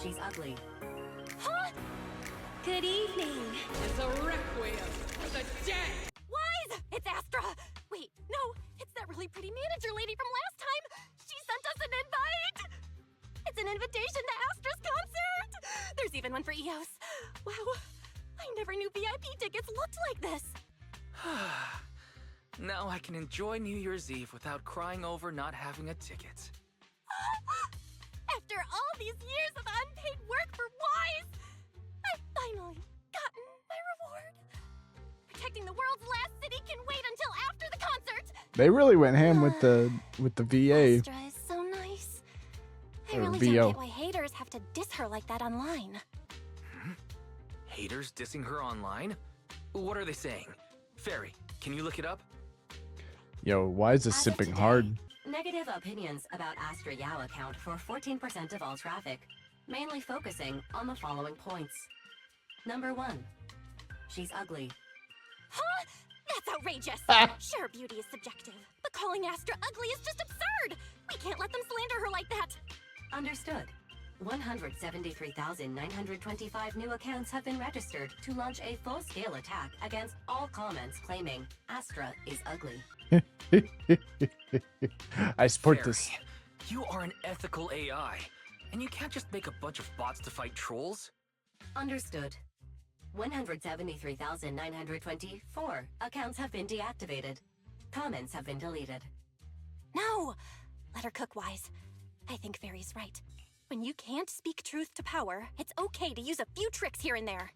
She's ugly. Huh? Good evening. It's a requiem for the dead! Wise! It's Astra! Wait, no, it's that really pretty manager lady from last time! She sent us an invite! It's an invitation to Astra's concert! There's even one for EOS. Wow, I never knew VIP tickets looked like this. Now I can enjoy New Year's Eve without crying over not having a ticket. After all these years of unpaid work for Wise, I've finally gotten my reward. Protecting the world's last city can wait until after the concert. They really went ham with the VA. Astra is so nice. I Or really VO. don't get why haters have to diss her like that online. Haters dissing her online? What are they saying? Fairy, can you look it up? Yo, why is this As of sipping today, hard? Negative opinions about Astra Yao account for 14% of all traffic, mainly focusing on the following points. Number 1. She's ugly. Huh? That's outrageous. Sure, beauty is subjective, but calling Astra ugly is just absurd. We can't let them slander her like that. Understood. 173,925 new accounts have been registered to launch a full-scale attack against all comments claiming Astra is ugly. I support Fairy, this. you are an ethical AI, and you can't just make a bunch of bots to fight trolls. Understood. 173,924 accounts have been deactivated. Comments have been deleted. No! Let her cook, Wise. I think Fairy's right. When you can't speak truth to power, it's okay to use a few tricks here and there.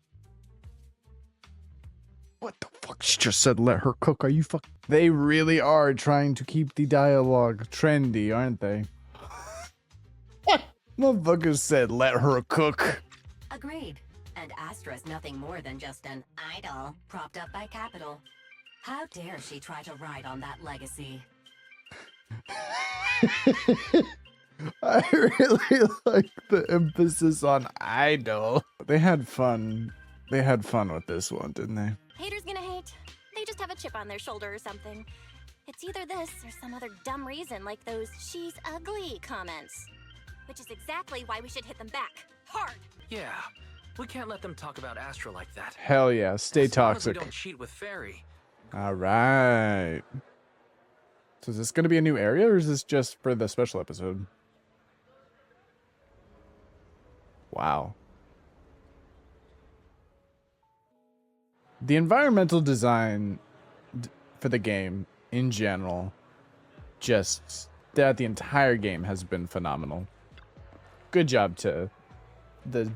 What the fuck? She just said let her cook. Are you fuck? They really are trying to keep the dialogue trendy, aren't they? Motherfuckers said let her cook. Agreed. And Astra's nothing more than just an idol propped up by capital. How dare she try to ride on that legacy? I really like the emphasis on idol. They had fun. They had fun with this one, didn't they? Haters gonna hate. They just have a chip on their shoulder or something. It's either this or some other dumb reason like those "she's ugly" comments. Which is exactly why we should hit them back. Hard! Yeah, we can't let them talk about Astra like that. Hell yeah, stay As long as we toxic. don't cheat with Fairy. All right. So is this going to be a new area or is this just for the special episode? Wow. The environmental design for the game in general, just that the entire game has been phenomenal. Good job to the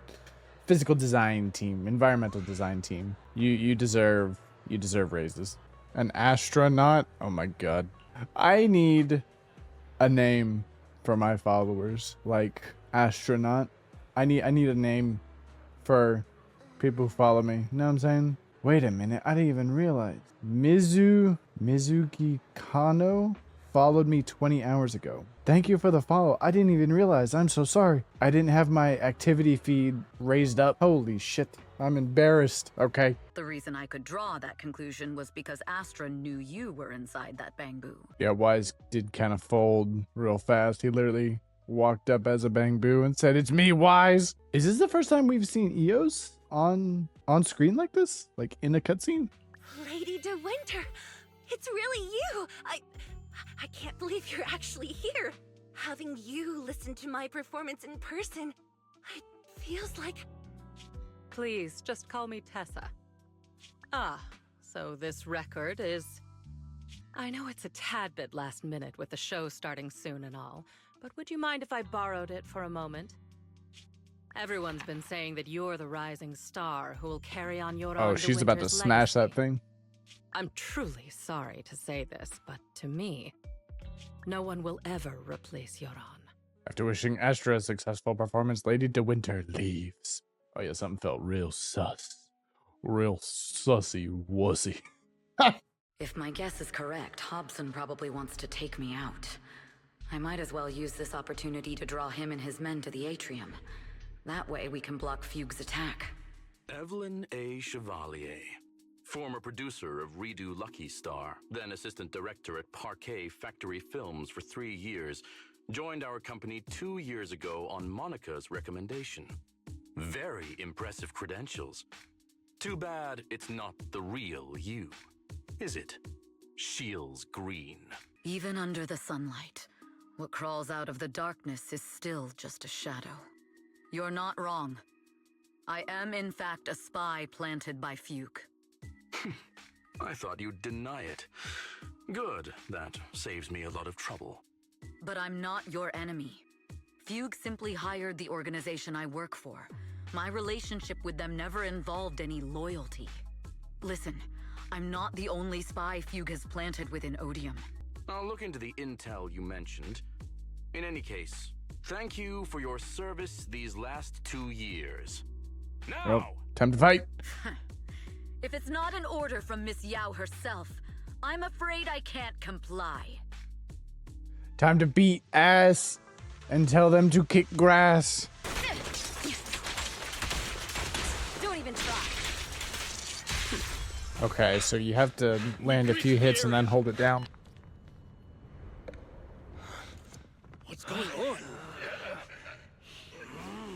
physical design team, environmental design team. You deserve raises. An astronaut? Oh my god. I need a name for my followers, like astronaut. I need a name for people who follow me. You know what I'm saying? Wait a minute, I didn't even realize. Mizuki Kano followed me 20 hours ago. Thank you for the follow. I didn't even realize. I'm so sorry. I didn't have my activity feed raised up. Holy shit. I'm embarrassed. Okay. The reason I could draw that conclusion was because Astra knew you were inside that bamboo. Yeah, Wise did kind of fold real fast. He literally walked up as a bamboo and said, "It's me, Wise." Is this the first time we've seen EOS on screen like this? Like in a cutscene? Lady De Winter, it's really you. I can't believe you're actually here. Having you listen to my performance in person, it feels like... Please, just call me Tessa. Ah, so this record is... I know it's a tad bit last minute with the show starting soon and all, but would you mind if I borrowed it for a moment? Everyone's been saying that you're the rising star who will carry on Yoran Oh, De she's about to Winter's smash that legacy. thing. I'm truly sorry to say this, but to me, no one will ever replace Yoran. After wishing Astra a successful performance, Lady De Winter leaves. Oh yeah, something felt real sus. Real sussy wussy. If my guess is correct, Hobson probably wants to take me out. I might as well use this opportunity to draw him and his men to the atrium. That way we can block Fugue's attack. Evelyn A. Chevalier, former producer of Redo Lucky Star, then assistant director at Parquet Factory Films for 3 years, Joined our company 2 years ago on Monica's recommendation. Very impressive credentials. Too bad it's not the real you, is it? Shields Green. Even under the sunlight, what crawls out of the darkness is still just a shadow. You're not wrong. I am, in fact, a spy planted by Fugue. I thought you'd deny it. Good, that saves me a lot of trouble. But I'm not your enemy. Fugue simply hired the organization I work for. My relationship with them never involved any loyalty. Listen, I'm not the only spy Fugue has planted within Odium. I'll look into the intel you mentioned. In any case, thank you for your service these last 2 years. Now! Well, time to fight. If it's not an order from Miss Yao herself, I'm afraid I can't comply. Time to beat ass and tell them to kick grass. Don't even try. Okay, so you have to land a few hits and then hold it down. What's going on?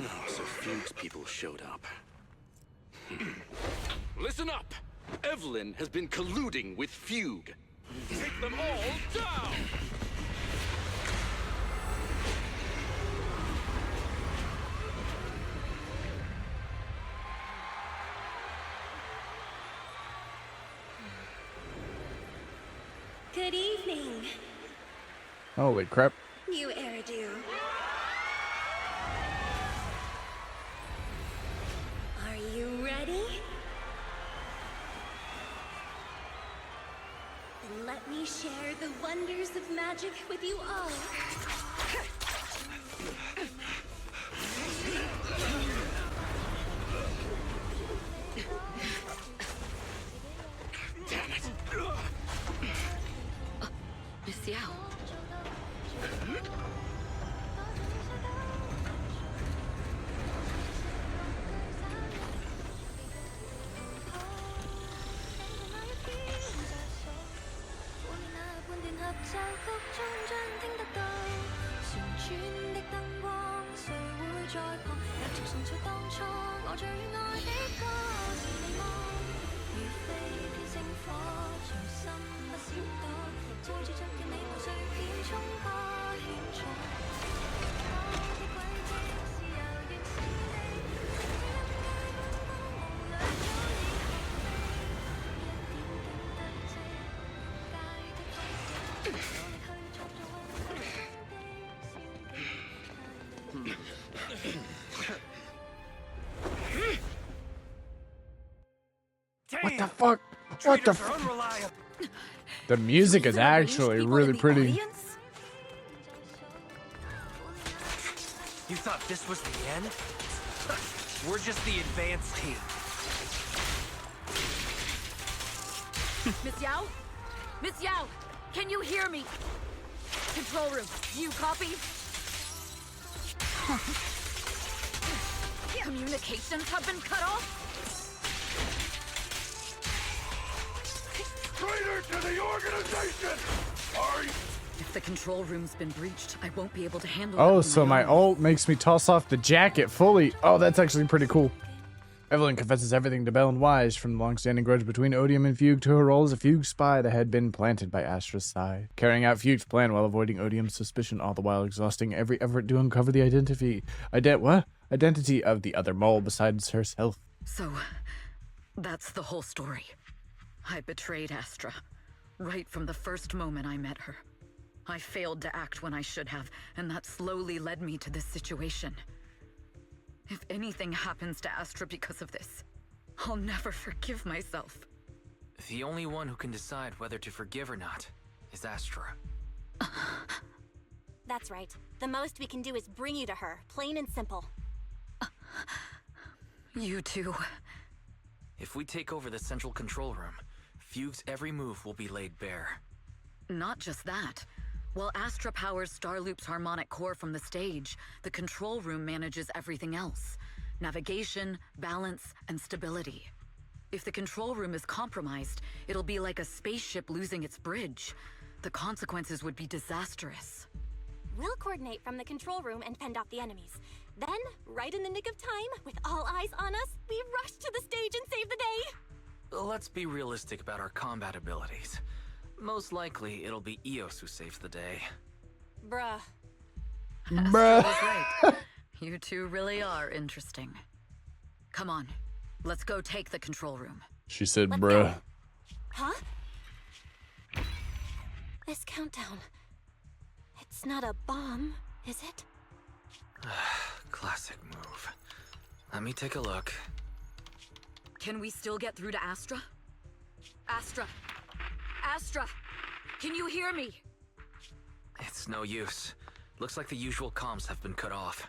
Oh, so Fugue's people showed up. Listen up! Evelyn has been colluding with Fugue. Take them all down! Good evening, Holy crap. you Eridu. Are you ready? Then let me share the wonders of magic with you all. Damn it! Miss Yao. What the fuck? What the fuck? The music is actually really pretty. You thought this was the end? We're just the advanced team. Miss Yao? Miss Yao, can you hear me? Control room, do you copy? Communications have been cut off? Traitor to the organization! If the control room's been breached, I won't be able to handle it. Oh, on so my own. ult makes me toss off the jacket fully. Oh, that's actually pretty cool. Evelyn confesses everything to Bell and Wise, from the long-standing grudge between Odium and Fugue to her role as a Fugue spy that had been planted by Astra's side, carrying out Fugue's plan while avoiding Odium's suspicion, all the while exhausting every effort to uncover the identity of the other mole besides herself. So, that's the whole story. I betrayed Astra, right from the first moment I met her. I failed to act when I should have, and that slowly led me to this situation. If anything happens to Astra because of this, I'll never forgive myself. The only one who can decide whether to forgive or not is Astra. That's right. The most we can do is bring you to her, plain and simple. You too. If we take over the central control room, Fugue's every move will be laid bare. Not just that. While Astra powers Starloop's harmonic core from the stage, the control room manages everything else. Navigation, balance, and stability. If the control room is compromised, it'll be like a spaceship losing its bridge. The consequences would be disastrous. We'll coordinate from the control room and fend off the enemies. Then, right in the nick of time, with all eyes on us, we rush to the stage and save the day! Let's be realistic about our combat abilities. Most likely, it'll be Eos who saves the day. Bruh. Bruh. That's right. You two really are interesting. Come on, let's go take the control room. She said, Let's bruh. go. Huh? This countdown. It's not a bomb, is it? Classic move. Let me take a look. Can we still get through to Astra? Astra! Astra! Can you hear me? It's no use. Looks like the usual comms have been cut off.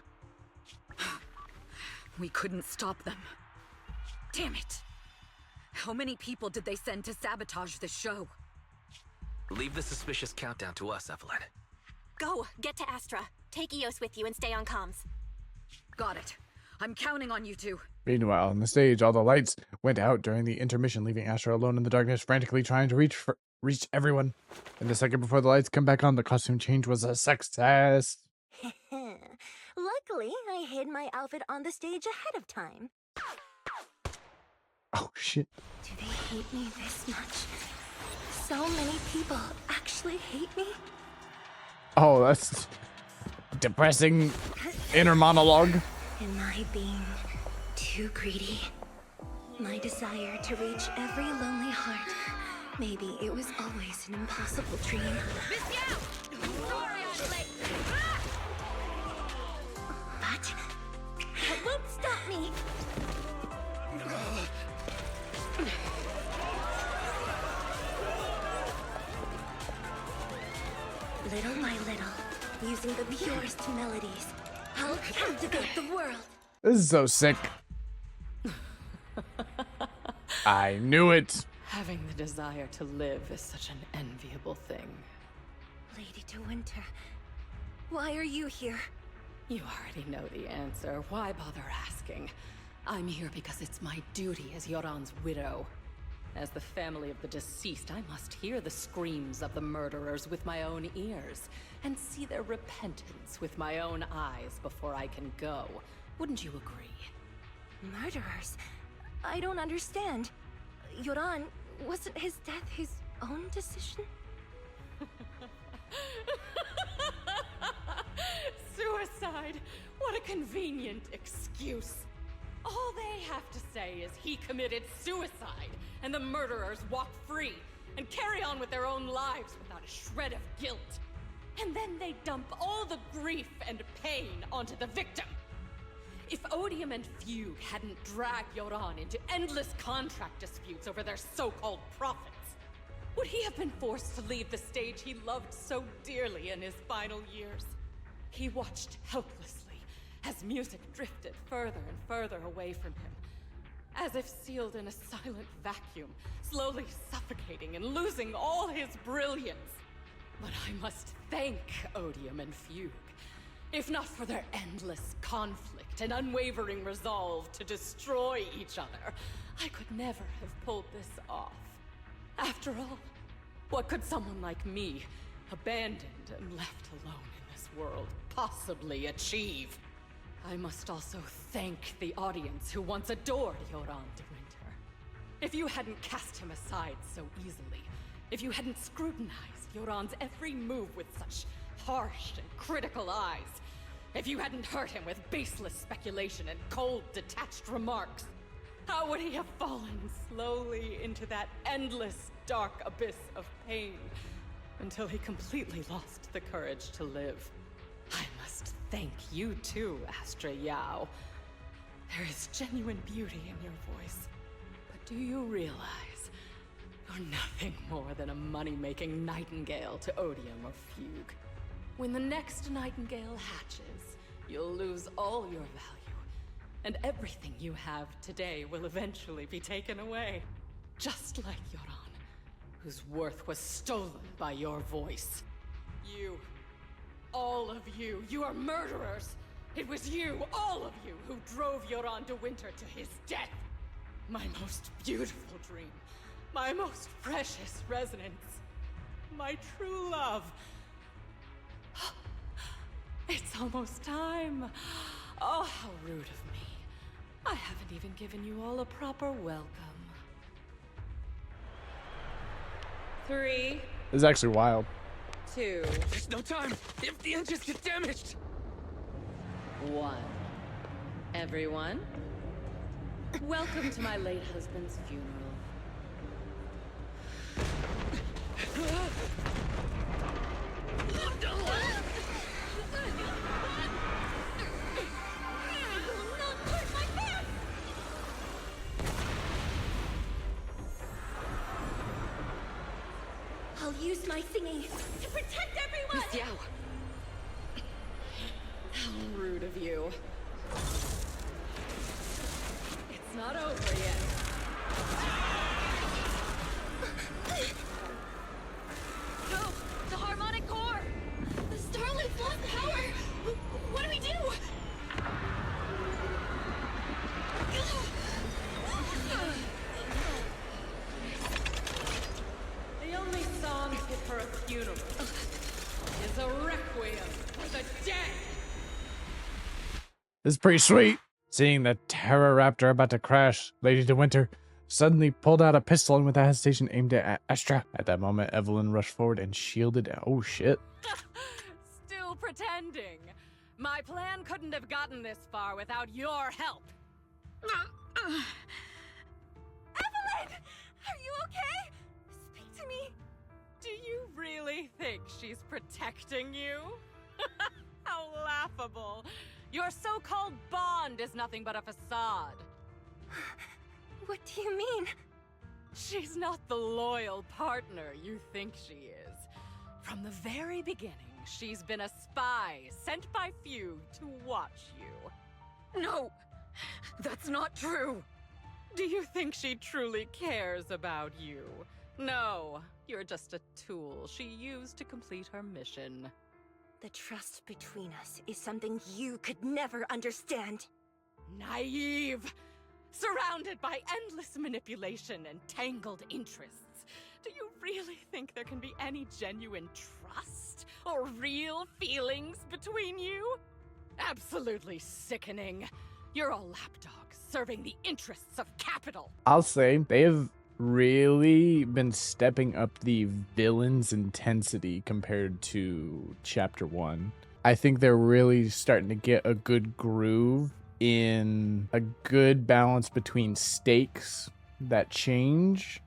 We couldn't stop them. Damn it! How many people did they send to sabotage the show? Leave the suspicious countdown to us, Evelyn. Go, get to Astra. Take Eos with you and stay on comms. Got it. I'm counting on you two. Meanwhile, on the stage, all the lights went out during the intermission, leaving Astra alone in the darkness, frantically trying to reach everyone. And the second before the lights come back on, the costume change was a success. Luckily, I hid my outfit on the stage ahead of time. Oh, shit. Do they hate me this much? So many people actually hate me? Oh, that's depressing inner monologue. Am I being too greedy? My desire to reach every lonely heart. Maybe it was always an impossible dream. But that won't stop me. Little by little, using the purest melodies, I'll captivate the world. This is so sick. I knew it. Having the desire to live is such an enviable thing. Lady de Winter, why are you here? You already know the answer. Why bother asking? I'm here because it's my duty as Yoran's widow. As the family of the deceased, I must hear the screams of the murderers with my own ears, and see their repentance with my own eyes before I can go. Wouldn't you agree? Murderers? I don't understand. Yoran, wasn't his death his own decision? Suicide! What a convenient excuse. All they have to say is he committed suicide, and the murderers walk free and carry on with their own lives without a shred of guilt. And then they dump all the grief and pain onto the victim. If Odium and Fugue hadn't dragged Yoran into endless contract disputes over their so-called profits, would he have been forced to leave the stage he loved so dearly in his final years? He watched helplessly as music drifted further and further away from him, as if sealed in a silent vacuum, slowly suffocating and losing all his brilliance. But I must thank Odium and Fugue, if not for their endless conflict and unwavering resolve to destroy each other, I could never have pulled this off. After all, what could someone like me, abandoned and left alone in this world, possibly achieve? I must also thank the audience who once adored Yoran de Winter. If you hadn't cast him aside so easily, if you hadn't scrutinized Yoran's every move with such harsh and critical eyes, if you hadn't hurt him with baseless speculation and cold, detached remarks, how would he have fallen slowly into that endless, dark abyss of pain until he completely lost the courage to live? I must thank you too, Astra Yao. There is genuine beauty in your voice. But do you realize you're nothing more than a money-making nightingale to Odium or Fugue? When the next nightingale hatches, you'll lose all your value, and everything you have today will eventually be taken away. Just like Yoran, whose worth was stolen by your voice. You, all of you, you are murderers! It was you, all of you, who drove Yoran de Winter to his death! My most beautiful dream, my most precious resonance, my true love. It's almost time. Oh, how rude of me. I haven't even given you all a proper welcome. 3, This is actually wild. 2, There's no time! If the engines get damaged! 1. Everyone, welcome to my late husband's funeral. I'll use my thingy to protect everyone! Miss Yao! How rude of you. It's not over yet. No! The harmonic core! The Starloop's lost power! What do we do? The only song fit for a funeral is a requiem for the dead. This is pretty sweet. Seeing the Terror Raptor about to crash, Lady De Winter suddenly pulled out a pistol and without hesitation aimed it at Astra. At that moment, Evelyn rushed forward and shielded. Oh shit. Still pretending. My plan couldn't have gotten this far without your help. Evelyn! Are you okay? Speak to me. Do you really think she's protecting you? How laughable. Your so-called bond is nothing but a facade. What do you mean? She's not the loyal partner you think she is. From the very beginning, she's been a spy sent by Fugue to watch you. No! That's not true! Do you think she truly cares about you? No, you're just a tool she used to complete her mission. The trust between us is something you could never understand. Naive! Surrounded by endless manipulation and tangled interests. Do you really think there can be any genuine trust or real feelings between you? Absolutely sickening. You're a lapdog serving the interests of capital. I'll say they have really been stepping up the villain's intensity compared to chapter 1. I think they're really starting to get a good groove in a good balance between stakes that change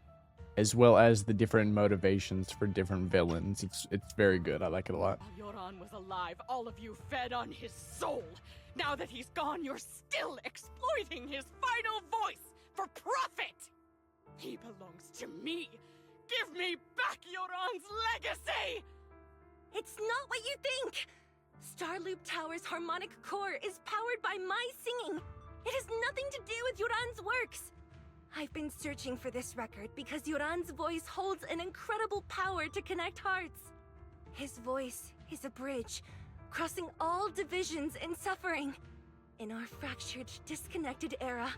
as well as the different motivations for different villains. It's very good. I like it a lot. While Yoran was alive, all of you fed on his soul. Now that he's gone, you're still exploiting his final voice for profit. He belongs to me. Give me back Yoran's legacy! It's not what you think! Starloop Tower's harmonic core is powered by my singing. It has nothing to do with Yoran's works. I've been searching for this record because Yoran's voice holds an incredible power to connect hearts. His voice is a bridge, crossing all divisions and suffering. In our fractured, disconnected era,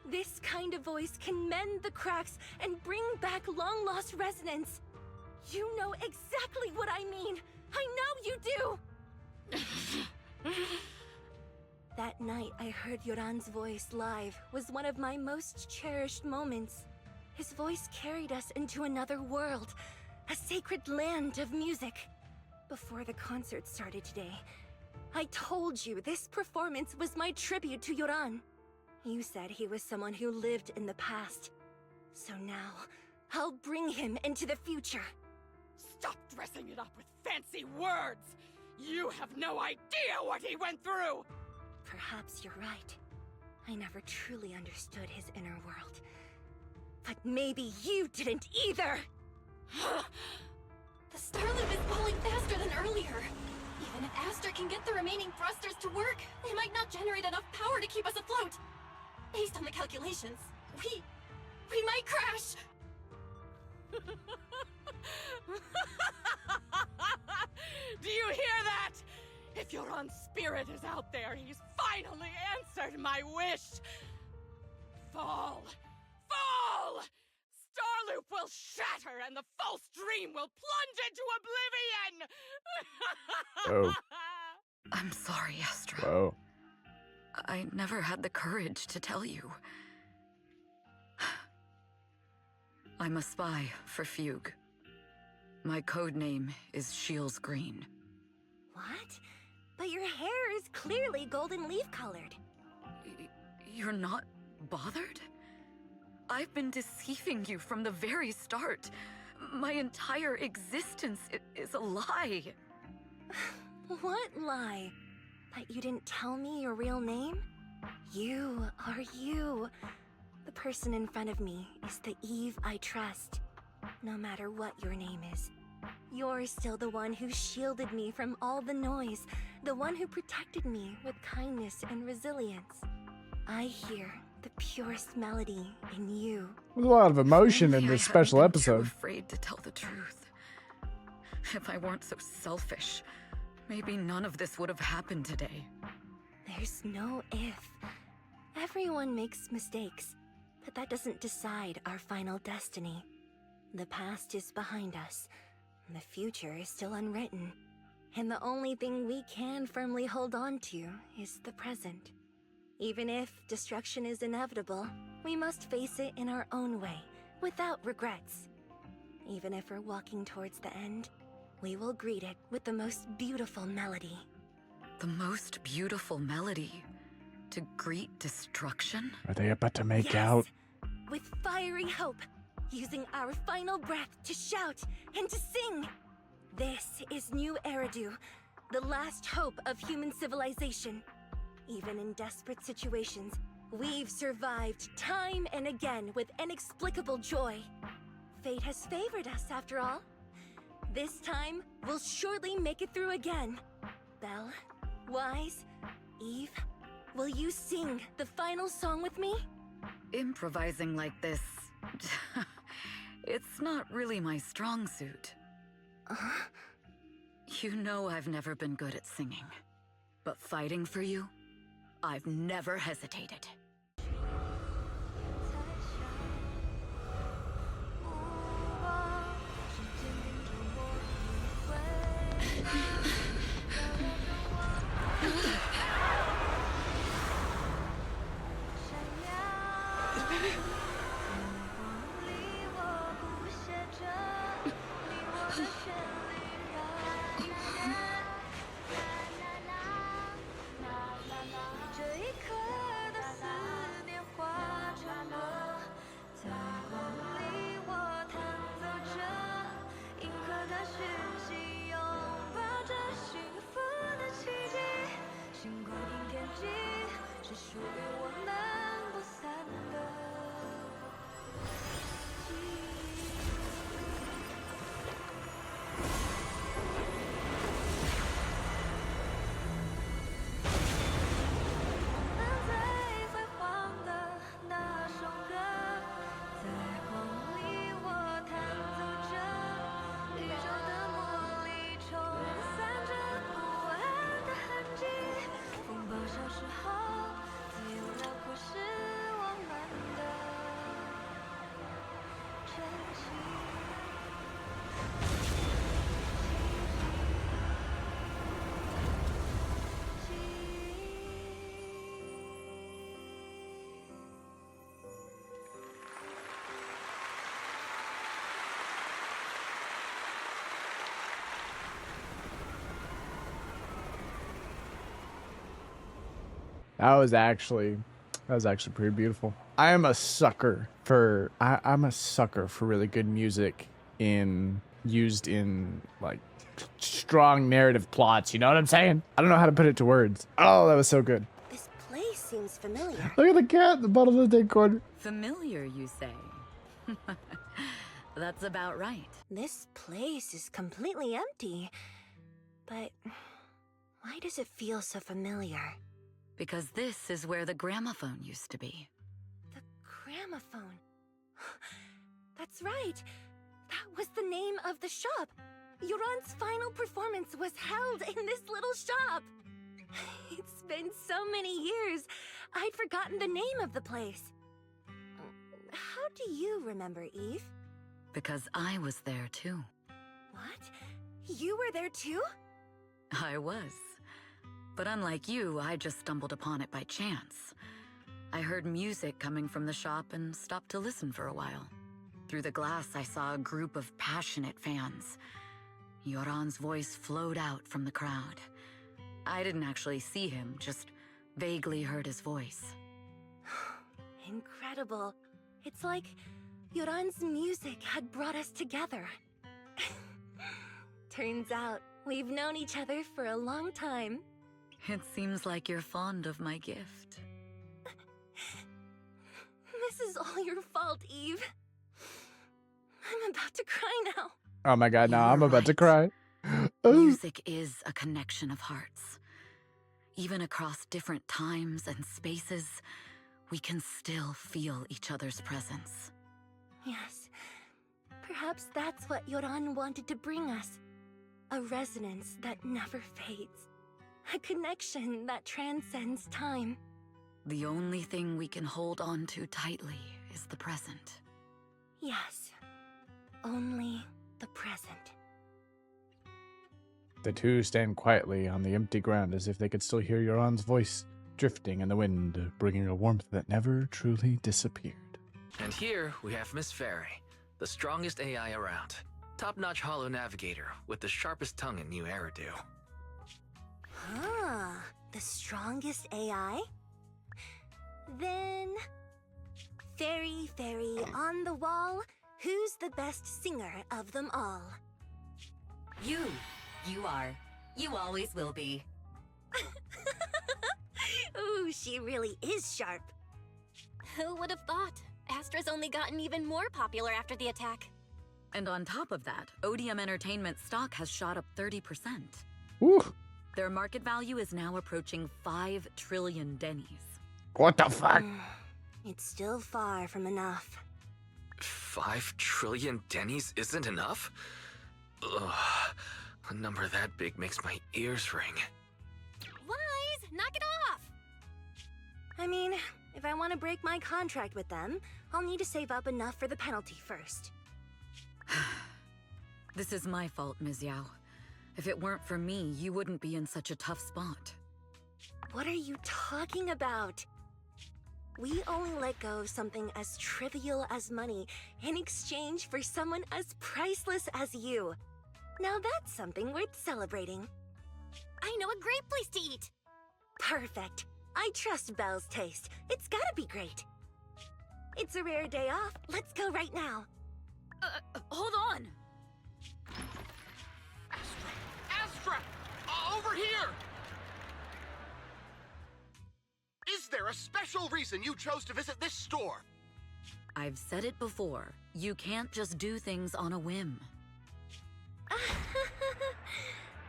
this kind of voice can mend the cracks and bring back long-lost resonance. You know exactly what I mean. I know you do! That night I heard Yoran's voice live was one of my most cherished moments. His voice carried us into another world, a sacred land of music. Before the concert started today, I told you this performance was my tribute to Yoran. You said he was someone who lived in the past. So now, I'll bring him into the future. Stop dressing it up with fancy words! You have no idea what he went through! Perhaps you're right. I never truly understood his inner world. But maybe you didn't either! The Starloop is falling faster than earlier. Even if Astra can get the remaining thrusters to work, they might not generate enough power to keep us afloat. Based on the calculations, we might crash! Do you hear that? If Yoran's spirit is out there, he's finally answered my wish! Fall! Fall! Starloop will shatter and the false dream will plunge into oblivion! Oh. I'm sorry, Astra. Whoa. I never had the courage to tell you. I'm a spy for Fugue. My code name is Shields Green. What? But your hair is clearly golden leaf colored. You're not bothered? I've been deceiving you from the very start. My entire existence is a lie. What lie? That you didn't tell me your real name? You are you. The person in front of me is the Eve I trust. No matter what your name is. You're still the one who shielded me from all the noise. The one who protected me with kindness and resilience. I hear the purest melody in you. There's a lot of emotion in this special episode. I'm afraid to tell the truth. If I weren't so selfish, maybe none of this would have happened today. There's no if. Everyone makes mistakes, but that doesn't decide our final destiny. The past is behind us. The future is still unwritten. And the only thing we can firmly hold on to is the present. Even if destruction is inevitable, we must face it in our own way, without regrets. Even if we're walking towards the end, we will greet it with the most beautiful melody. The most beautiful melody? To greet destruction? Are they about to make Yes, out? with fiery hope, using our final breath to shout and to sing. This is new Eridu, the last hope of human civilization. Even in desperate situations, we've survived time and again with inexplicable joy. Fate has favored us after all. This time, we'll surely make it through again. Belle, Wise, Eve, will you sing the final song with me? Improvising like this... it's not really my strong suit. You know I've never been good at singing. But fighting for you, I've never hesitated. That was actually pretty beautiful. I am a sucker for I'm a sucker for really good music used in like strong narrative plots. You know what I'm saying? I don't know how to put it to words. Oh, that was so good. This place seems familiar. Look at the cat in the bottom of the day corner. Familiar, you say? That's about right. This place is completely empty. But why does it feel so familiar? Because this is where the gramophone used to be. The gramophone. That's right. That was the name of the shop. Yoran's final performance was held in this little shop. It's been so many years, I'd forgotten the name of the place. How do you remember, Eve? Because I was there too. What? You were there too? I was. But unlike you, I just stumbled upon it by chance. I heard music coming from the shop and stopped to listen for a while. Through the glass, I saw a group of passionate fans. Yoran's voice flowed out from the crowd. I didn't actually see him, just vaguely heard his voice. Incredible. It's like Yoran's music had brought us together. Turns out, we've known each other for a long time. It seems like you're fond of my gift. This is all your fault, Eve. I'm about to cry now. Oh my god, now I'm about to cry. Music is a connection of hearts. Even across different times and spaces, we can still feel each other's presence. Yes. Perhaps that's what Yoran wanted to bring us. A resonance that never fades. A connection that transcends time. The only thing we can hold on to tightly is the present. Yes. Only the present. The two stand quietly on the empty ground as if they could still hear Yoran's voice drifting in the wind, bringing a warmth that never truly disappeared. And here we have Miss Fairy, the strongest AI around. Top-notch holo navigator with the sharpest tongue in New Eridu. Ah, the strongest AI? Then... Fairy, on the wall, who's the best singer of them all? You. You are. You always will be. Ooh, she really is sharp. Who would have thought? Astra's only gotten even more popular after the attack. And on top of that, Odium Entertainment stock has shot up 30%. Woo! Their market value is now approaching 5 trillion dennies. What the fuck? It's still far from enough. 5 trillion dennies isn't enough? Ugh. A number that big makes my ears ring. Wise, knock it off! I mean, if I want to break my contract with them, I'll need to save up enough for the penalty first. This is my fault, Ms. Yao. If it weren't for me, you wouldn't be in such a tough spot. What are you talking about? We only let go of something as trivial as money in exchange for someone as priceless as you. Now that's something worth celebrating. I know a great place to eat! Perfect. I trust Belle's taste. It's gotta be great. It's a rare day off. Let's go right now. Hold on! Astra! Over here! Is there a special reason you chose to visit this store? I've said it before. You can't just do things on a whim.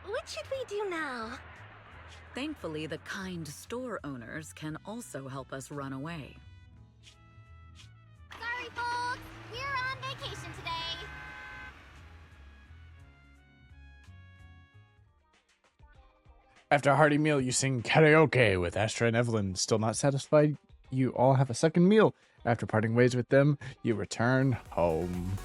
What should we do now? Thankfully, the kind store owners can also help us run away. Sorry, folks! We're on vacation today! After a hearty meal, you sing karaoke with Astra and Evelyn. Still not satisfied? You all have a second meal. After parting ways with them, you return home.